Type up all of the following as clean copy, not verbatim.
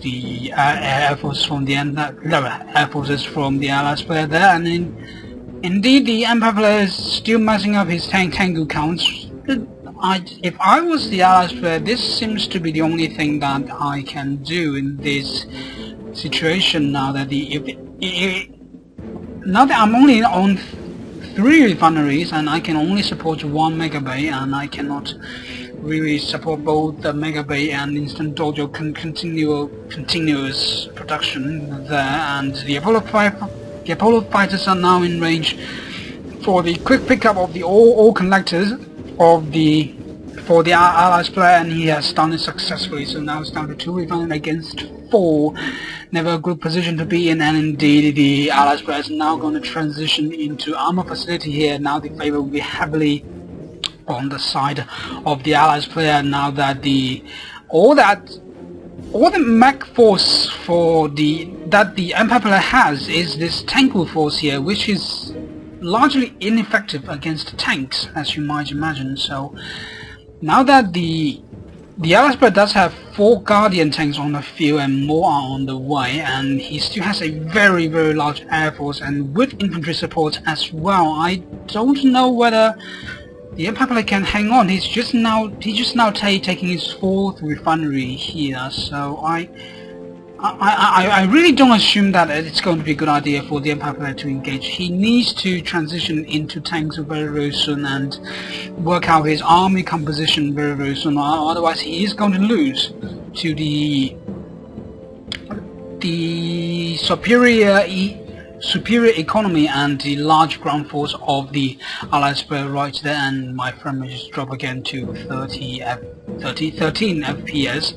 the air force from the air forces from the Allies player there, and indeed the Empire player is still messing up his Tengu counts. If I was the Allies player, this seems to be the only thing that I can do in this situation now that now that I'm only on 3 refineries and I can only support 1 Mega Bay, and I cannot really support both the Mega Bay and Instant Dojo continuous production there, and the Apollo fighters are now in range for the quick pickup of the all collectors of for the Allies player, and he has done it successfully. So now it's down to 2 refineries against 4. Never a good position to be in, and indeed the Allies player is now going to transition into armor facility here. Now the favor will be heavily on the side of the Allies player, now that all the mech force that the Empire player has is this Tengu force here, which is largely ineffective against tanks, as you might imagine. So now that the Allies player does have 4 Guardian tanks on the field and more are on the way, and he still has a very large air force and with infantry support as well. I don't know whether the Empire player can hang on. He's just now taking his 4th refinery here, so I really don't assume that it's going to be a good idea for the Empire player to engage. He needs to transition into tanks very soon and work out his army composition very soon, otherwise he is going to lose to the superior economy and the large ground force of the Allies player right there. And my frame rate just dropped again to 13 FPS.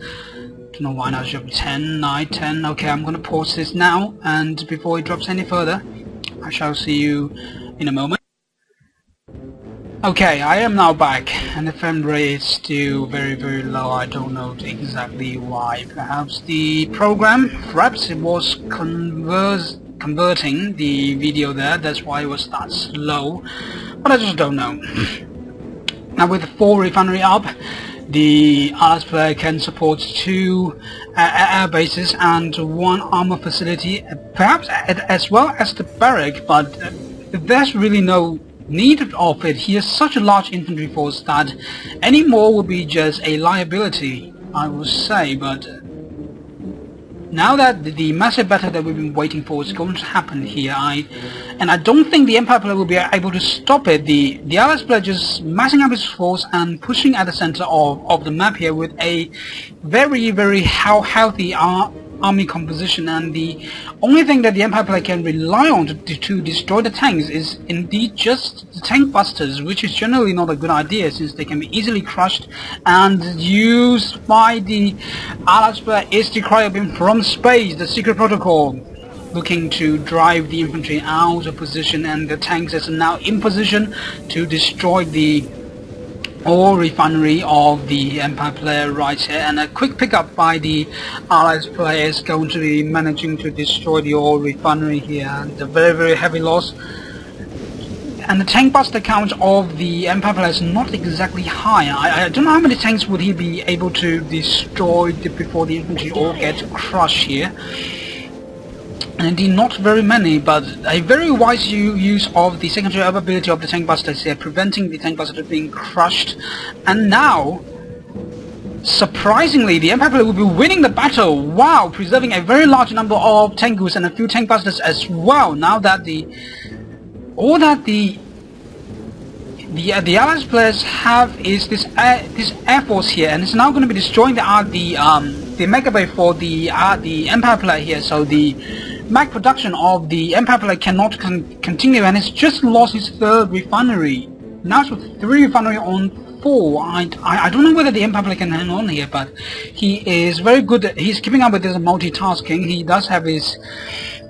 Don't know why not. 10, 9, 10. Okay, I'm gonna pause this now, and before it drops any further, I shall see you in a moment. Okay, I am now back, and the frame rate is still very low. I don't know exactly why. Perhaps the program, perhaps it was converting the video there, that's why it was that slow, but I just don't know. Now with 4 refinery up, the Allies player can support 2 air bases and 1 armor facility, perhaps as well as the barrack, but there's really no need of it. He has such a large infantry force that any more would be just a liability, I would say. But now that the massive battle that we've been waiting for is going to happen here, I don't think the Empire player will be able to stop it. The Allies player just massing up his force and pushing at the center of the map here with a very healthy army composition, and the only thing that the Empire player can rely on to destroy the tanks is indeed just the tank busters, which is generally not a good idea since they can be easily crushed and used by the Allies player. Is the cryobeam from space, the secret protocol, looking to drive the infantry out of position, and the tanks is now in position to destroy the ore refinery of the Empire player right here, and a quick pickup by the Allies player is going to be managing to destroy the ore refinery here, and a very heavy loss. And the tank buster count of the Empire player is not exactly high. I don't know how many tanks would he be able to destroy before the infantry all get crushed here. And indeed not very many, but a very wise use of the secondary ability of the tank busters here, preventing the tank buster being crushed. And now, surprisingly, the Empire player will be winning the battle, wow, preserving a very large number of Tengus and a few tank busters as well. Now that the Allies players have is this air force here, and it's now going to be destroying the Mega Bay for the Empire player here. So the mech production of the Empire player cannot continue, and it's just lost its 3rd refinery. Now it's with 3 refinery on 4. I don't know whether the Empire player can hang on here, but he is very good. He's keeping up with this multitasking. He does have his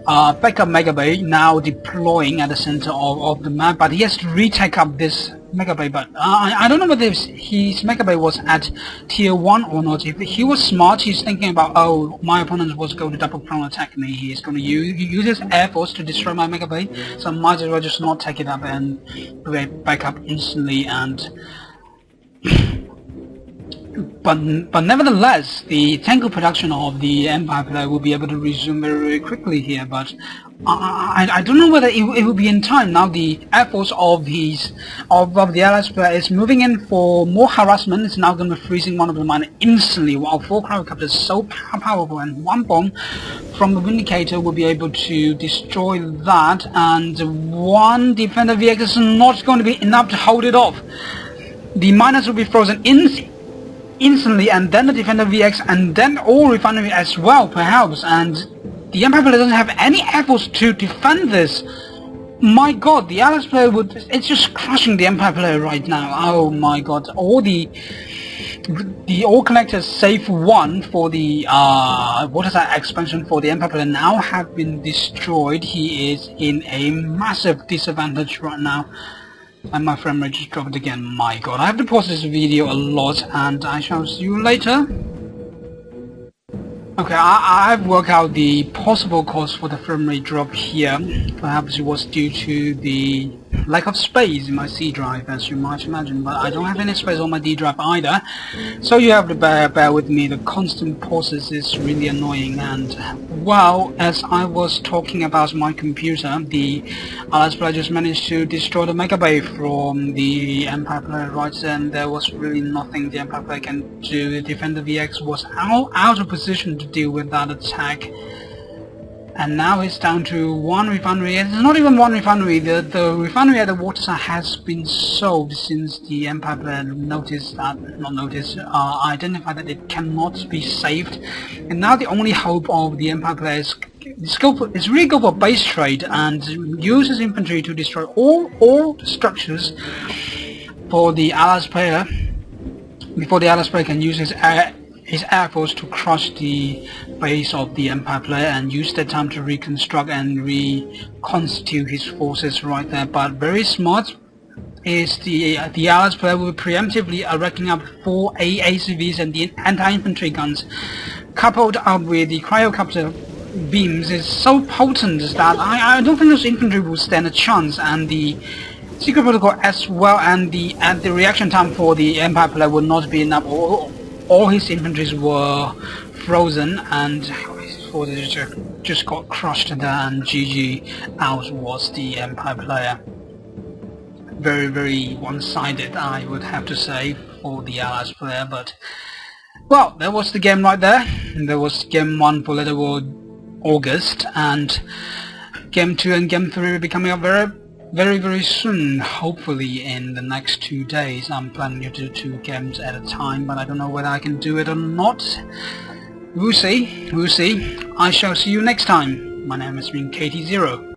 backup Mega Bay now deploying at the center of the map, but he has to retake up this Mega Bay. But I don't know whether his Mega Bay was at tier 1 or not. If he was smart, he's thinking about, oh, my opponent was going to double prone attack me, he's going to use his air force to destroy my Mega Bay, so I might as well just not take it up and back up instantly. And but nevertheless, the tanker production of the Empire player will be able to resume very, very quickly here. But I don't know whether it will be in time. Now the air force of the Allies player is moving in for more harassment. It's now going to be freezing one of the miner instantly. While 4 cryocopters is so powerful, and 1 bomb from the Vindicator will be able to destroy that, and 1 Defender VX is not going to be enough to hold it off. The miners will be frozen instantly, and then the Defender VX, and then all refinery as well, perhaps, and the Empire player doesn't have any efforts to defend this. My god, the Allies player it's just crushing the Empire player right now. Oh my god, all the all connectors save 1 for the what is that expansion for the Empire player now have been destroyed. He is in a massive disadvantage right now. And my frame rate just dropped again. My god, I have to pause this video a lot, and I shall see you later. Okay, I've worked out the possible cause for the frame rate drop here. Perhaps it was due to the lack of space in my C drive, as you might imagine, but I don't have any space on my D drive either, so you have to bear with me. The constant pauses is really annoying. And well, as I was talking about my computer, the Allies player just managed to destroy the Mega Bay from the Empire player right there, and there was really nothing the Empire player can do. The Defender VX was out of position to deal with that attack. And now it's down to 1 refinery. It's not even 1 refinery. The refinery at the waterside has been sold since the Empire player identified that it cannot be saved. And now the only hope of the Empire player is really go for base trade and use his infantry to destroy all structures for the Allies player before the Allies player can use his air force to crush the base of the Empire player and use that time to reconstruct and reconstitute his forces right there. But very smart is the Allies player will preemptively racking up 4 AACVs and the anti-infantry guns, coupled up with the cryocopter beams, is so potent that I don't think those infantry will stand a chance, and the secret protocol as well, and the reaction time for the Empire player will not be enough. All his infantries were frozen, and his forces just got crushed there, and GG out was the Empire player. Very, very one-sided, I would have to say, for the Allies player. But well, there was the game right there. There was game 1 for Little War August, and game 2 and game 3 will be coming up very, very soon, hopefully in the next 2 days. I'm planning to do 2 games at a time, but I don't know whether I can do it or not. We'll see. I shall see you next time. My name has been KT0.